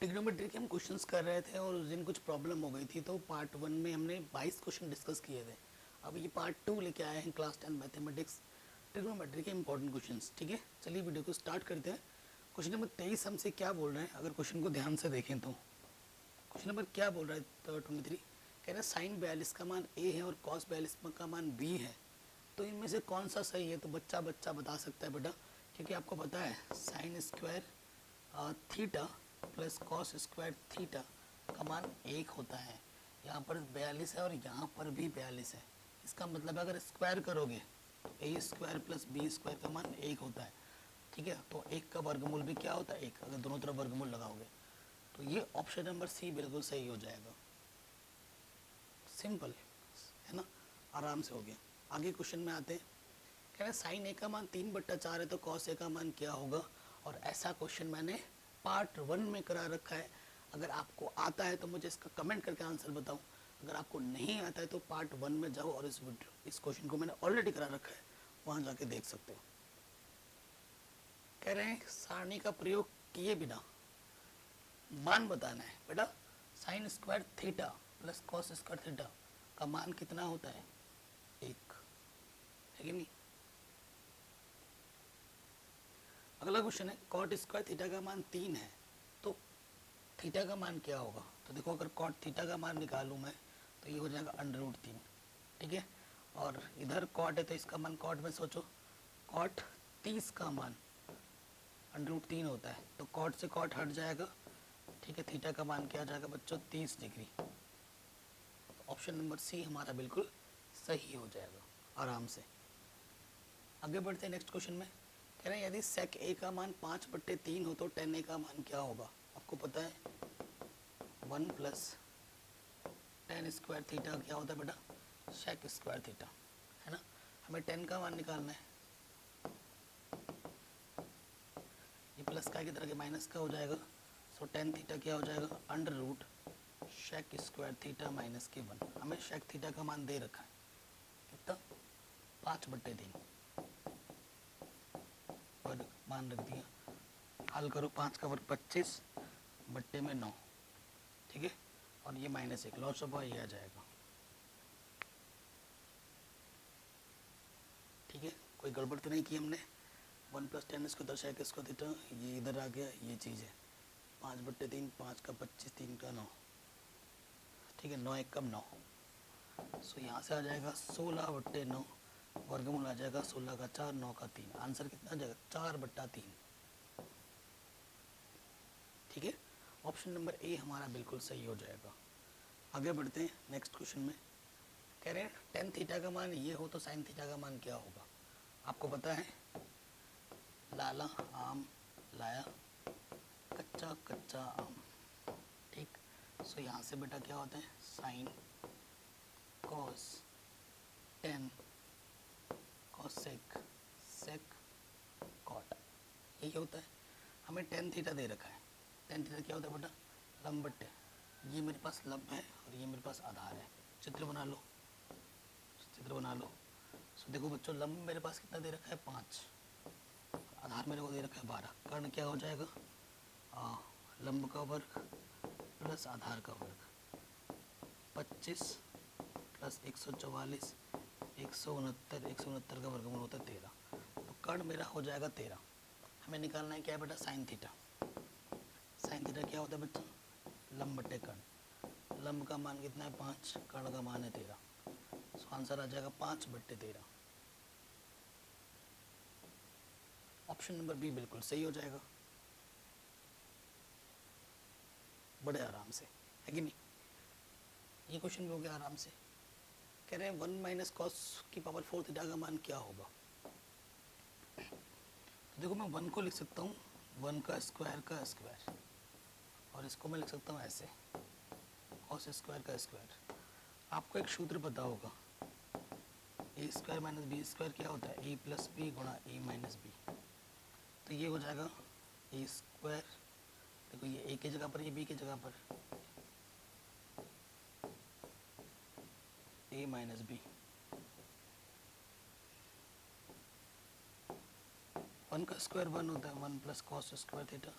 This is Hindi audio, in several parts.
ट्रिग्नोमेट्री के हम क्वेश्चंस कर रहे थे और उस दिन कुछ प्रॉब्लम हो गई थी, तो पार्ट 1 में हमने 22 क्वेश्चन डिस्कस किए थे। अब ये पार्ट 2 लेके आए हैं क्लास 10 मैथमेटिक्स ट्रिग्नोमेट्री के इंपॉर्टेंट क्वेश्चंस। ठीक है, चलिए वीडियो को स्टार्ट करते हैं। क्वेश्चन नंबर 23 हमसे क्या बोल रहे हैं, अगर क्वेश्चन को ध्यान से देखें तो क्वेश्चन नंबर क्या बोल रहा है, तो 23 कह रहे हैं साइन 42 का मान ए है और कॉस 42 का मान बी है, तो इनमें से कौन सा सही है। तो बच्चा बच्चा बता सकता है बेटा, क्योंकि आपको पता है sign square theta plus cos square theta का मान 1 होता है। यहाँ पर 42 है और यहाँ पर भी 42 है। इसका मतलब अगर स्क्वायर करोगे तो ए स्क्वायर प्लस बी स्क्वायर का मान 1 होता है। ठीक है, तो 1 का वर्गमूल भी क्या होता है 1, अगर दोनों तरफ वर्गमूल लगाओगे तो ये ऑप्शन नंबर सी बिल्कुल सही हो जाएगा। सिंपल है ना, आराम से हो गया। आगे क्वेश्चन में आते हैं। कह रहे हैं साइन ए का मान 3/4 है, तो कॉस ए का मान क्या होगा। और ऐसा क्वेश्चन मैंने पार्ट 1 में करा रखा है। अगर आपको आता है तो मुझे इसका कमेंट करके आंसर बताओ, अगर आपको नहीं आता है तो पार्ट 1 में जाओ और इस क्वेश्चन को मैंने ऑलरेडी करा रखा है, वहाँ जाके देख सकते हो। कह रहे हैं सारणी का प्रयोग किए बिना मान बताना है। बेटा sine square theta plus cos square theta का मान कितना होता है 1, है कि नहीं। अगला क्वेश्चन है कॉट स्क्वायर थीटा का मान 3 है, तो थीटा का मान क्या होगा। तो देखो अगर कॉट थीटा का मान निकालूं मैं तो ये हो जाएगा √3। ठीक है, और इधर कॉट है तो इसका मान कॉट में सोचो, कॉट 30 का मान √3 होता है, तो कॉट से कॉट हट जाएगा। ठीक है, थीटा का मान क्या आ जाएगा बच्चों 30 डिग्री। तो ऑप्शन नंबर सी हमारा बिल्कुल सही हो जाएगा आराम से। आगे बढ़ते हैं नेक्स्ट क्वेश्चन में। कह रहे हैं यदि सेक ए का मान 5/3 हो तो टेन ए का मान क्या होगा। आपको पता है 1 प्लस टेन स्क्वायर थीटा क्या होता है बेटा, सेक स्क्वायर थीटा, है ना। हमें 10 का मान निकालना है, ये प्लस का की तरह के माइनस का हो जाएगा। सो टेन थीटा क्या हो जाएगा √सेक स्क्वायर थीटा माइनस के 1। हमें सेक थीटा का मान दे रखा है कितना 5/3, वर्ग मान रख दिया। हल करो, 5 का वर्ग 25 बट्टे में 9। ठीक है, और ये -1 लॉस ऑफ ये आ जाएगा। ठीक है, कोई गड़बड़ तो नहीं की हमने। 1 + 10 इसको दर्शाया इसको थीटा, ये इधर आ गया, ये चीज़ है 5/3, 5 का 25, 3 का 9। ठीक है, 9 1 कम 9, सो यहाँ से आ जाएगा 16/9, वर्गमूल आ जाएगा 16 का 4, 9 का 3। आंसर कितना आ जाएगा 4/3। ठीक है, ऑप्शन नंबर ए हमारा बिल्कुल सही हो जाएगा। आगे बढ़ते हैं नेक्स्ट क्वेश्चन में। कह रहे हैं टेन थीटा का मान ये हो तो साइन थीटा का मान क्या होगा। आपको पता है लाला आम लाया कच्चा कच्चा आम। ठीक, सो यहाँ से बेटा क्या होता है sine cos tan cosec sec cot, यही होता है। हमें टेन थीटा दे रखा है। टेन थीटा क्या होता है बेटा लंब बट्टे, ये मेरे पास लंब है और ये मेरे पास आधार है। चित्र बना लो, चित्र बना लो। सो देखो बच्चों लंब मेरे पास कितना दे रखा है 5, आधार मेरे को दे रखा है 12। कर्ण क्या हो जाएगा लंब का वर्ग प्लस आधार का वर्ग, 25 प्लस 144, 169 का वर्गमूल होता है 13। तो कर्ण मेरा हो जाएगा 13। हमें निकालना है क्या है बेटा साइन थीटा। साइन थीटा क्या होता है बच्चों लंब बट्टे कर्ण, लंब का मान कितना है 5, कर्ण का मान है 13। सो आंसर आ जाएगा 5/13। ऑप्शन नंबर बी बिल्कुल सही हो जाएगा, बड़े आराम से, है कि नहीं। ये क्वेश्चन भी हो गया आराम से। कह रहे हैं 1 - cos⁴ थीटा का मान क्या होगा। तो देखो मैं 1 को लिख सकता हूँ 1 का स्क्वायर और इसको मैं लिख सकता हूँ ऐसे cos² का स्क्वायर। आपको एक सूत्र पता होगा a² - b² क्या होता है a + b गुणा a - b। तो ये हो जाएगा a², देखो ये a की जगह पर, ये b की जगह पर a - b। 1 का स्क्वायर 1 होता है, 1 + cos² थीटा,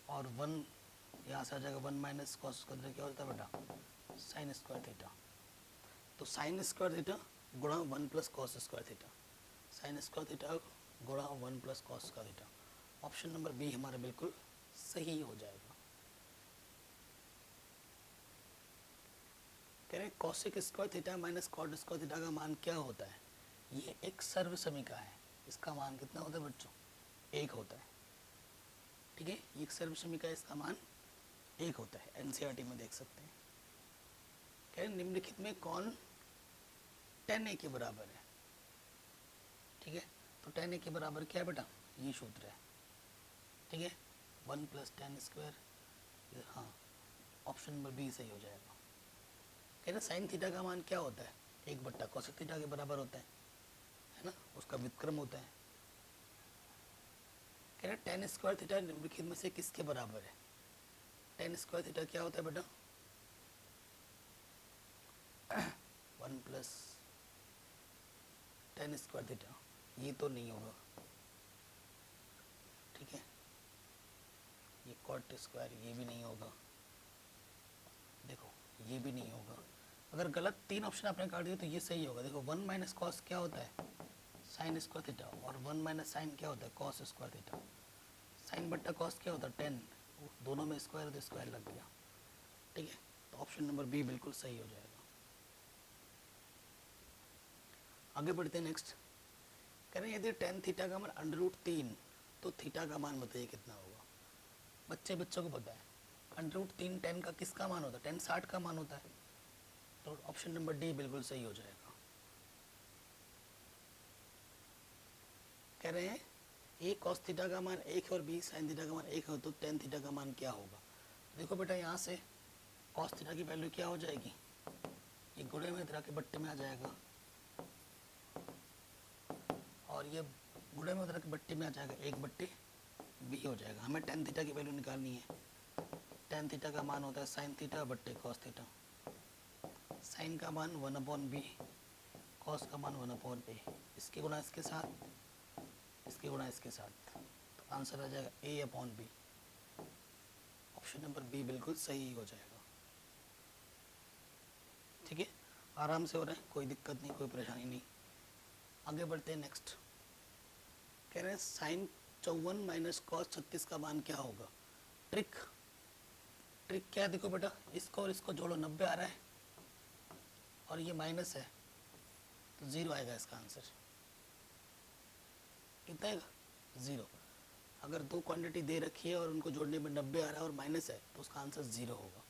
और 1 यहाँ से आ जाएगा 1 माइनस कॉस स्क्वायर थीटा क्या होता है बेटा साइन स्क्वायर थीटा। तो साइन स्क्वायर थीटा गुणा 1 plus cos square theta, sine square theta गुणा 1 plus cos square theta. Option number B हमारा बिल्कुल सही हो जाएगा। कह रहे हैं cosec square theta minus cot square theta का मान क्या होता है। ये एक सर्व समीका है, इसका मान कितना होता है बच्चों 1 होता है। ठीक है, ये एक सर्व समीका है, इसका मान 1 होता है, एनसीईआरटी में देख सकते हैं। कह रहे निम्नलिखित में कौन tan a के बराबर है। ठीक है, तो tan a के बराबर क्या है बेटा, ये सूत्र है। ठीक है, 1 प्लस tan स्क्वायर, हाँ ऑप्शन नंबर बी सही हो जाएगा। कह रहे साइन थीटा का मान क्या होता है 1 बट्टा कोसेक थीटा के बराबर होता है ना, उसका व्युत्क्रम होता है। कह रहे tan स्क्वायर थीटा निम्नलिखित में से किसके बराबर है। tan स्क्वायर थीटा क्या होता है बेटा 1 प्लस tan स्क्वायर थीटा, ये तो नहीं होगा। ठीक है, ये कॉट स्क्वायर ये भी नहीं होगा, देखो ये भी नहीं होगा। अगर गलत 3 ऑप्शन आपने काट दिए तो ये सही होगा। देखो 1 माइनस कॉस क्या होता है साइन स्क्वायर थीटा, और 1 माइनस साइन क्या होता है कॉस स्क्वायर थीटा। साइन बट्टा कॉस क्या होता है 10, दोनों में स्क्वायर तो स्क्वायर लग गया। ठीक है, तो ऑप्शन नंबर बी बिल्कुल सही हो जाएगा। आगे बढ़ते हैं नेक्स्ट। कह रहे हैं यदि tan थीटा का मान √3 तो थीटा का मान बताइए कितना होगा। बच्चों को पता है √3 tan का किसका मान होता है, tan 60 का मान होता है। तो ऑप्शन नंबर डी बिल्कुल सही हो जाएगा। कह रहे हैं ए कॉस थीटा का मान 1 है और बी साइन थीटा का मान 1 है, तो tan थीटा का मान क्या होगा। देखो बेटा यहाँ से कॉस थीटा की वैल्यू क्या हो जाएगी, ये गुणे में तरह के बट्टे में आ जाएगा, और ये गुणे में तरह के बट्टे में आ जाएगा 1/b हो जाएगा। हमें tan थीटा की वैल्यू निकालनी है। tan थीटा का मान होता है साइन थीटा बट्टे कॉस थीटा। साइन का मान 1/b, कॉस का मान 1/a, इसके गुणा इसके साथ, इसके गुणा इसके साथ, तो आंसर आ जाएगा a/b। ऑप्शन नंबर बी बिल्कुल सही हो जाएगा। ठीक है, आराम से हो रहा है, कोई दिक्कत नहीं, कोई परेशानी नहीं। आगे बढ़ते हैं नेक्स्ट। कह रहे हैं साइन 54 माइनस कॉस 36 का मान क्या होगा। ट्रिक क्या है, देखो बेटा इसको और इसको जोड़ो, 90 आ रहा है और ये माइनस है तो 0 आएगा इसका आंसर। कितना आएगा 0। अगर 2 क्वांटिटी दे रखी है और उनको जोड़ने में 90 आ रहा है और माइनस है तो उसका आंसर 0 होगा।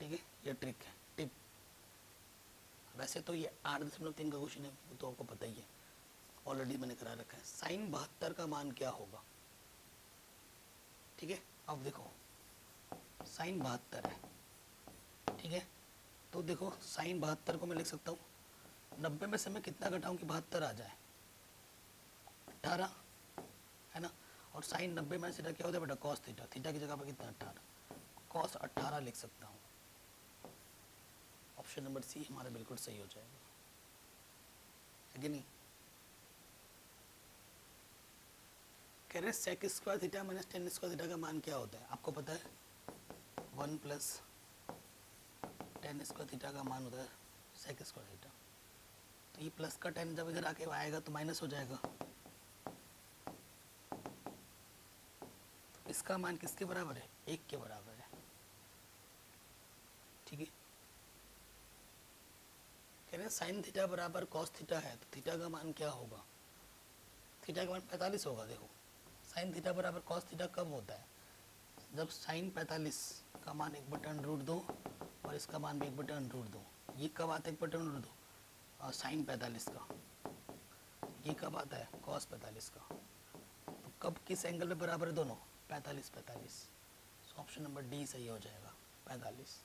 ठीक है, ये ट्रिक है, टिप। वैसे तो ये 8.3 का क्वेश्चन है, वो तो आपको पता ही है, ऑलरेडी मैंने करा रखा है। साइन 72 का मान क्या होगा। ठीक है, अब देखो साइन 72 है। ठीक है, तो देखो साइन 72 को मैं लिख सकता हूँ 90 में से मैं कितना घटाऊँ कि 72 आ जाए, 18 है ना। और साइन 90 में से क्या होता है बेटा कॉस थीटा, थीटा की जगह पर कितना 18, कॉस 18 लिख सकता हूँ। ऑप्शन नंबर सी हमारा बिल्कुल सही हो जाएगा, है कि नहीं। कह रहे sec square theta minus tan square theta का मान क्या होता है। आपको पता है 1 प्लस tan स्क्वायर थीटा का मान होता है सेक स्क्वायर थीटा। तो ये प्लस का tan जब इधर आके आएगा तो माइनस हो जाएगा। तो इसका मान किसके बराबर है 1 के बराबर है। ठीक है, कह रहे हैं साइन थीटा बराबर कॉस थीटा है, तो थीटा का मान क्या होगा। थीटा का मान 45 होगा। देखो साइन थीटा बराबर कॉस थीटा कब होता है, जब साइन 45 का मान 1/√2 और इसका मान भी 1/√2। ये कब आता है 1/√2, और साइन 45 का। ये कब आता है कॉस 45 का। तो कब किस एंगल पे बराबर है दोनों 45। सो ऑप्शन नंबर डी सही हो जाएगा 45।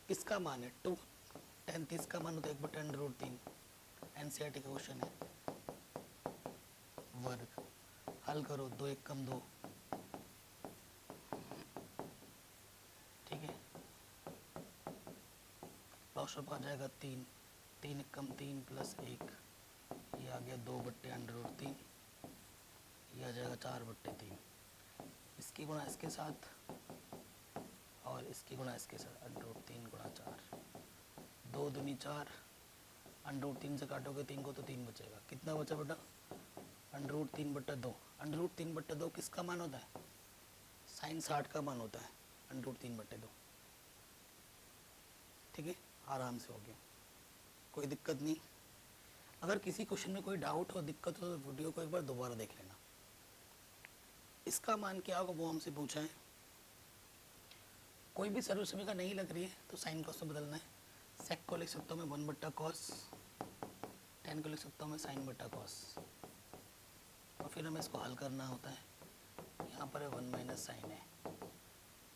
किसका मान है 2, tan 30 का मान होता है 1/√3। एनसीईआरटी का क्वेश्चन है, वर्ग। हल करो, 2 1 कम 2। ठीक है, लॉसअप आ जाएगा 3, 3 1 कम 3 प्लस 1, ये आ गया 2/√3, ये आ जाएगा 4/3। इसकी गुणा इसके साथ और इसकी गुणा इसके साथ, अंडर रूट 3 गुणा 4, 2 दूनी 4, अंडर रूट 3 से काटोगे 3 को तो 3 बचेगा, कितना बचा बेटा, अंडर रूट 3/2। अंडर रूट 3/2 किसका मान होता है, साइन 60 का मान होता है, अंडर रूट 3/2। ठीक है, आराम से हो गया, कोई दिक्कत नहीं। अगर किसी क्वेश्चन में कोई डाउट हो, दिक्कत हो, तो वीडियो को एक बार दोबारा देख लेना। इसका मान क्या होगा वो हमसे पूछा है। कोई भी सर्वसमीकरण नहीं लग रही है तो साइन कॉस में बदलना है। सेक को लिख सकता हूँ मैं 1/cos, tan को लिख सकता हूँ मैं sin/cos, और फिर हमें इसको हल करना होता है। यहाँ पर है 1 - sin है,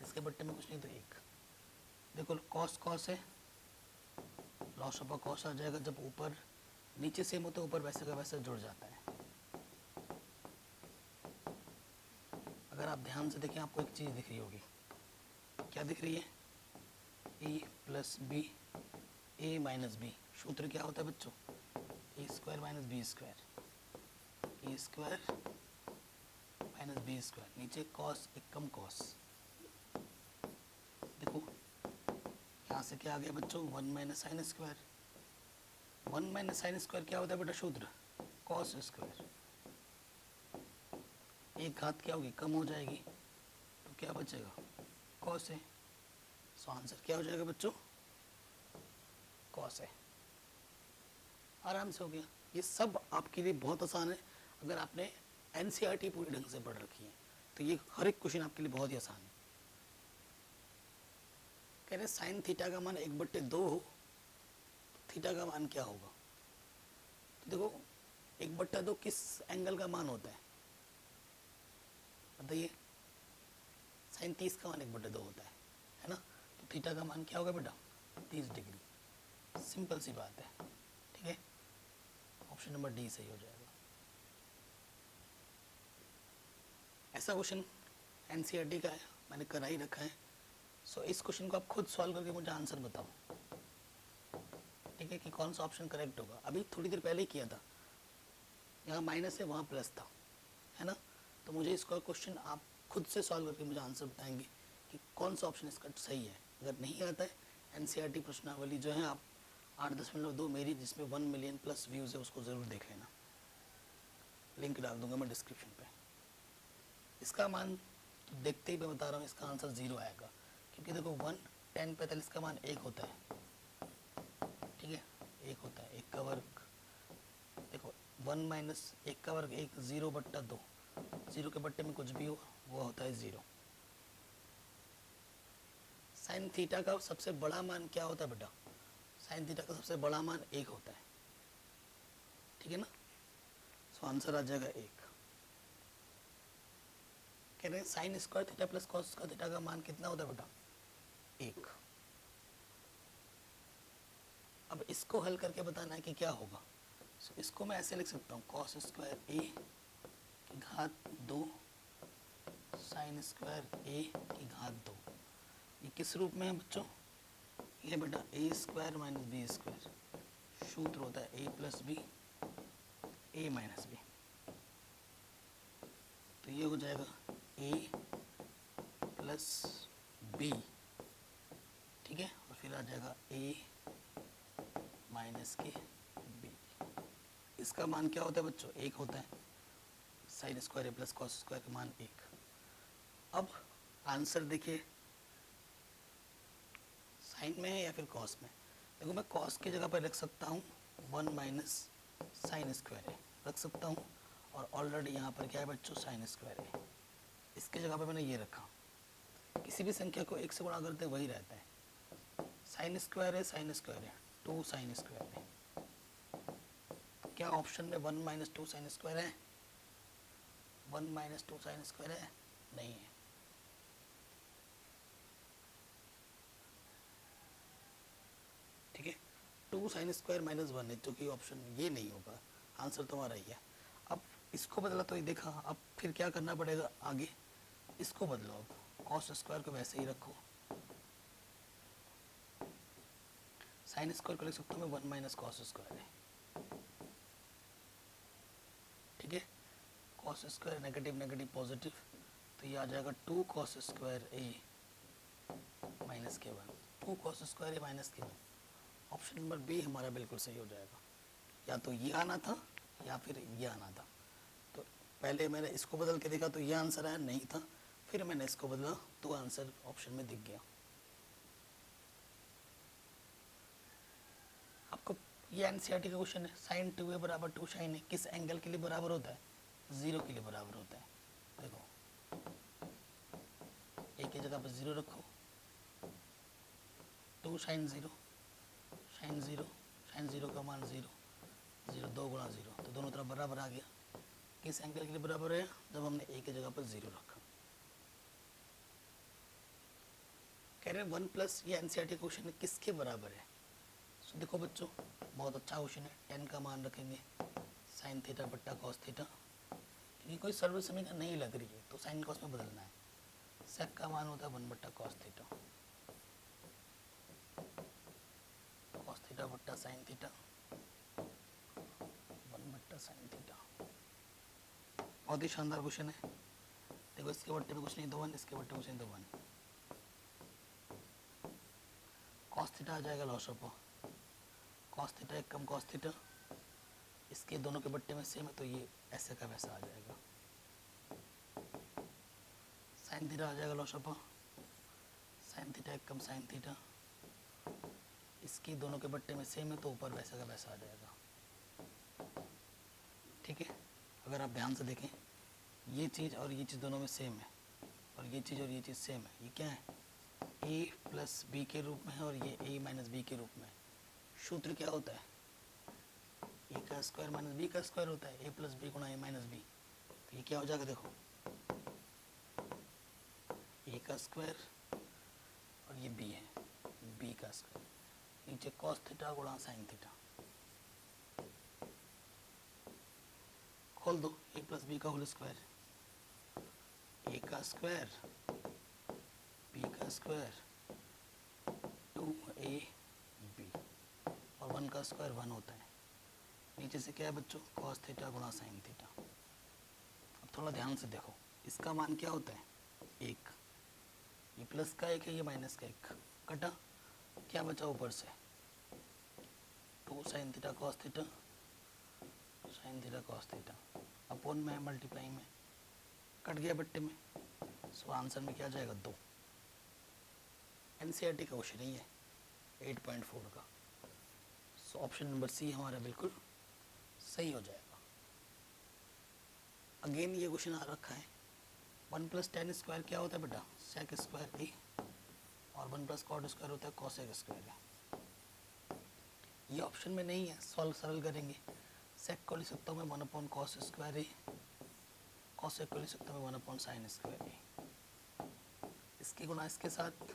इसके बट्टे में कुछ नहीं तो 1। देखो cos cos है, लॉस ऑफ cos आ जाएगा, जब ऊपर नीचे सेम होता है ऊपर वैसे का वैसे जुड़ जाता है। अगर आप ध्यान से देखें आपको एक चीज़ दिख रही होगी, क्या दिख रही है, ए प्लस बी, ए माइनस बी। सूत्र क्या होता है बच्चों, ए स्क्वायर माइनस बी स्क्वायर, ए स्क्वायर माइनस बी स्क्वायर, नीचे कॉस एक कम कॉस। देखो यहाँ से क्या आ गया बच्चों, 1 - sin स्क्वायर। 1 - sin स्क्वायर क्या होता है बेटा सूत्र, कॉस स्क्वायर। एक घात क्या होगी, कम हो जाएगी, तो क्या बचेगा, कॉस है। सो आंसर क्या हो जाएगा बच्चों, कॉस है। आराम से हो गया। ये सब आपके लिए बहुत आसान है। अगर आपने एनसीईआरटी पूरी ढंग से पढ़ रखी है तो ये हर एक क्वेश्चन आपके लिए बहुत ही आसान है। कह रहे साइन थीटा का मान 1/2 हो, थीटा का मान क्या होगा। तो देखो 1/2 किस एंगल का मान होता है बताइए, साइन 30 का मान 1/2 होता है ना। तो थीटा का मान क्या होगा बेटा, 30 डिग्री। सिंपल सी बात है, ठीक है। ऑप्शन नंबर डी सही हो जाएगा। ऐसा क्वेश्चन एनसीईआरटी का है, मैंने करा ही रखा है। सो इस क्वेश्चन को आप खुद सॉल्व करके मुझे आंसर बताओ, ठीक है, कि कौन सा ऑप्शन करेक्ट होगा। अभी थोड़ी देर पहले ही किया था, यहाँ माइनस है वहाँ प्लस था, है ना। तो मुझे इसका क्वेश्चन आप खुद से सॉल्व करके मुझे आंसर बताएंगे कि कौन सा ऑप्शन इसका सही है। अगर नहीं आता है, एनसीईआरटी प्रश्नावली जो है आप 8.2 मेरी जिसमें 1 मिलियन प्लस व्यूज़ है उसको ज़रूर देख लेना, लिंक डाल दूंगा मैं डिस्क्रिप्शन पे। इसका मान देखते ही मैं बता रहा हूँ, इसका आंसर 0 आएगा, क्योंकि देखो 1 tan 45 का मान 1 होता है, ठीक है, 1 होता है, 1 का वर्ग। देखो 1 माइनस 1 का वर्ग 1, 0/2, 0 के बट्टे में कुछ भी हो वो होता है 0। साइन थीटा का सबसे बड़ा मान क्या होता है बेटा, साइन थीटा का सबसे बड़ा मान 1 होता है, ठीक है ना। सो आंसर आ जाएगा 1। कह रहे हैं sign square theta plus cos square theta का मान कितना होता है बेटा, 1। अब इसको हल करके बताना है कि क्या होगा। सो इसको मैं ऐसे लिख सकता हूँ, कॉस स्क्वायर ए की घात 2 साइन स्क्वायर ए की घात 2। ये किस रूप में है बच्चों, ये बेटा ए स्क्वायर माइनस बी स्क्वायर, सूत्र होता है ए प्लस बी ए माइनस बी। तो ये हो जाएगा ए प्लस बी, ठीक है, और फिर आ जाएगा ए माइनस के बी। इसका मान क्या होता है बच्चों, 1 होता है। साइन स्क्वायर ए प्लस कॉस स्क्वायर का मान 1। अब आंसर देखिए, साइन में है या फिर कॉस में। देखो मैं कॉस की जगह पर रख सकता हूँ 1 माइनस साइन स्क्वायर है, रख सकता हूँ, और ऑलरेडी यहाँ पर क्या है बच्चों, साइन स्क्वायर है। इसकी जगह पर मैंने ये रखा। किसी भी संख्या को 1 से गुणा करते हैं वही रहता है। साइन स्क्वायर है, साइन स्क्वायर है, 2 साइन स्क्वायर है। क्या ऑप्शन में 1 माइनस 2 साइन स्क्वायर है, 1 माइनस 2 साइन स्क्वायर है, नहीं है। ठीक है, 2 साइन स्क्वायर माइनस 1 है, जो कि ऑप्शन ये नहीं होगा, आंसर तुम्हारा ही है। अब इसको बदला तो ये देखा, अब फिर क्या करना पड़ेगा आगे, इसको बदलो। अब कॉस स्क्वायर को वैसे ही रखो, साइन स्क्वायर को लिख सकता हूँ मैं 1 माइनस कॉस स्क्वायर है, ठीक है। Cos square negative negative positive, तो ये आ जाएगा 2 cos स्क्वायर ए माइनस के वन, 2 cos स्क्वायर ए माइनस के वन। ऑप्शन नंबर बी हमारा बिल्कुल सही हो जाएगा। या तो ये आना था या फिर ये आना था। तो पहले मैंने इसको बदल के देखा तो ये आंसर आया, नहीं था, फिर मैंने इसको बदला तो आंसर ऑप्शन में दिख गया। आपको ये एनसीईआरटी का क्वेश्चन है, साइन 2a बराबर 2 साइन ए किस एंगल के लिए बराबर होता है? 0 के लिए बराबर होता है। देखो ए की जगह पर 0 रखो, 2 साइन 0, साइन 0, साइन 0 का मान 0, 0 2 गुणा 0, तो दोनों तरफ बराबर आ गया। किस एंगल के लिए बराबर है? जब हमने ए की जगह पर 0 रखा। कह रहे हैं 1 प्लस, ये एनसीईआरटी क्वेश्चन है, किसके बराबर है? तो देखो बच्चों, बहुत अच्छा क्वेश्चन है। 10 का मान रखेंगे साइन थीटा बट्टा कॉस थीटा, क्योंकि कोई सर्व समीकरण नहीं लग रही है तो साइन कॉस में बदलना है। सेक का मान होता है 1 बट्टा कॉस थीटा, कॉस थीटा बट्टा साइन थीटा, 1 बट्टा साइन थीटा। बहुत ही शानदार क्वेश्चन है। देखो इसके बट्टे में कुछ नहीं तो 1, इसके बट्टे में कुछ नहीं तो 1। कॉस थीटा आ जाएगा लॉस ऑफ कॉस थीटा एक कम कॉस थीटा, इसके दोनों के बट्टे में सेम है तो ये ऐसे का वैसा आ जाएगा। साइन थीटा आ जाएगा लॉस ऑफ साइन थीटा एक कम साइन थीटा, इसकी दोनों के बट्टे में सेम है तो ऊपर वैसा का वैसा आ जाएगा। ठीक है, अगर आप ध्यान से देखें ये चीज़ और ये चीज़ दोनों में सेम है, और ये चीज़ और ये चीज़ सेम है। ये क्या है? a प्लस बी के रूप में है और ये a माइनस बी के रूप में है। सूत्र क्या होता है? ए का स्क्वायर माइनस बी का स्क्वायर होता है, ए प्लस बी गुणा ए माइनस बी। तो ये क्या हो जाएगा? देखो ए का स्क्वायर और ये बी है, बी का स्क्वायर, नीचे कॉस थीटा गुणा साइन थीटा। खोल दो, ए प्लस बी का होल स्क्वायर, ए का स्क्वायर बी का स्क्वायर 2ab और 1 का स्क्वायर 1 होता है। नीचे से क्या है बच्चों? कॉस थीटा गुणा साइन थीटा। अब थोड़ा ध्यान से देखो, इसका मान क्या होता है? 1। ये प्लस का 1 है, ये माइनस का 1, कटा, क्या बचा ऊपर से? 2 sine theta cos theta, sine theta cos theta, upon में मल्टीप्लाई में कट गया बट्टे में, सो आंसर में क्या जाएगा? 2। एनसीईआरटी का क्वेश्चन ही है 8.4 का। सो ऑप्शन नंबर सी हमारा बिल्कुल सही हो जाएगा। अगेन ये क्वेश्चन आ रखा है 1 प्लस टेन स्क्वायर क्या होता है बेटा? सेक स्क्वायर ए, और 1 प्लस कॉट स्क्वायर होता है कॉसेक स्क्वायर ए। ये ऑप्शन में नहीं है, सॉल्व सरल करेंगे। सेक को लिख सकता हूँ मैं 1 कॉस स्क्वायर ए, कॉसेक को लिख सकता हूँ 1 साइन स्क्वायर ए। इसकी गुणा इसके साथ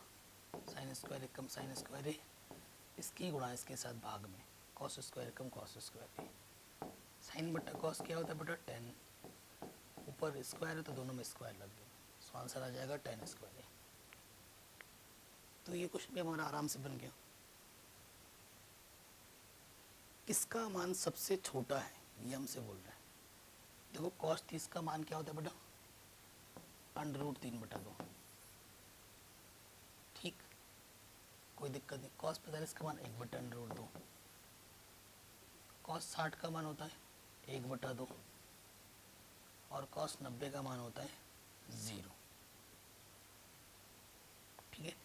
साइन स्क्वायर कम साइन स्क्वायर ए, इसकी गुणा इसके साथ भाग में कॉस स्क्वायर कम कॉस स्क्वायर ए। साइन बट्टा कॉस क्या होता है बेटा? 10, ऊपर स्क्वायर है तो दोनों में स्क्वायर लग गया, सो आंसर आ जाएगा 10 स्क्वायर ए। तो ये क्वेश्चन भी हमारा आराम से बन गया। किसका मान सबसे छोटा है? ये हमसे बोल रहा है। देखो कॉस 30 का मान क्या होता है बेटा? √3/2। ठीक, कोई दिक्कत नहीं। कॉस 45 का मान 1/√2। कॉस 60 का मान होता है 1/2, और कॉस 90 का मान होता है 0। ठीक है,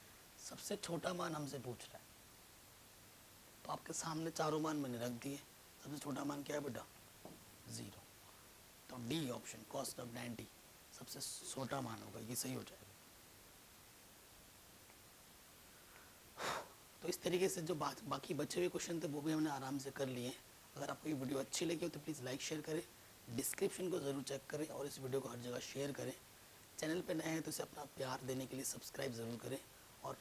सबसे छोटा मान हमसे पूछ रहा है, तो आपके सामने चारों मान मैंने रख दिए। सबसे छोटा मान क्या है बेटा? 0। तो डी ऑप्शन कॉस ऑफ 90 सबसे छोटा मान होगा, ये सही हो जाएगा। तो इस तरीके से जो बाकी बचे हुए क्वेश्चन थे वो भी हमने आराम से कर लिए। अगर आपको ये वीडियो अच्छी लगी हो तो प्लीज़ लाइक शेयर करें, डिस्क्रिप्शन को ज़रूर चेक करें और इस वीडियो को हर जगह शेयर करें। चैनल पे नए हैं तो इसे अपना प्यार देने के लिए सब्सक्राइब ज़रूर करें और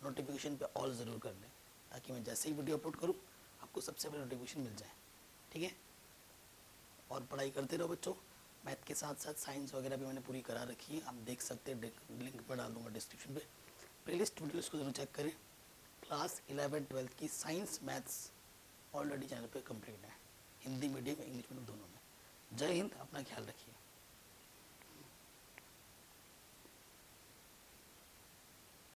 नोटिफिकेशन पे ऑल ज़रूर कर दें, ताकि मैं जैसे ही वीडियो अपलोड करूँ आपको सबसे पहले नोटिफिकेशन मिल जाए। ठीक है, और पढ़ाई करते रहो बच्चों। मैथ के साथ साथ साइंस वगैरह भी मैंने पूरी करा रखी है, आप देख सकते हैं, लिंक पर डाल दूँगा डिस्क्रिप्शन पे। प्लेलिस्ट वीडियोज़ को ज़रूर चेक करें। क्लास 11-12 की साइंस मैथ्स ऑलरेडी चैनल पे कंप्लीट है, हिंदी मीडियम इंग्लिश मीडियम दोनों में। जय हिंद, अपना ख्याल रखिए।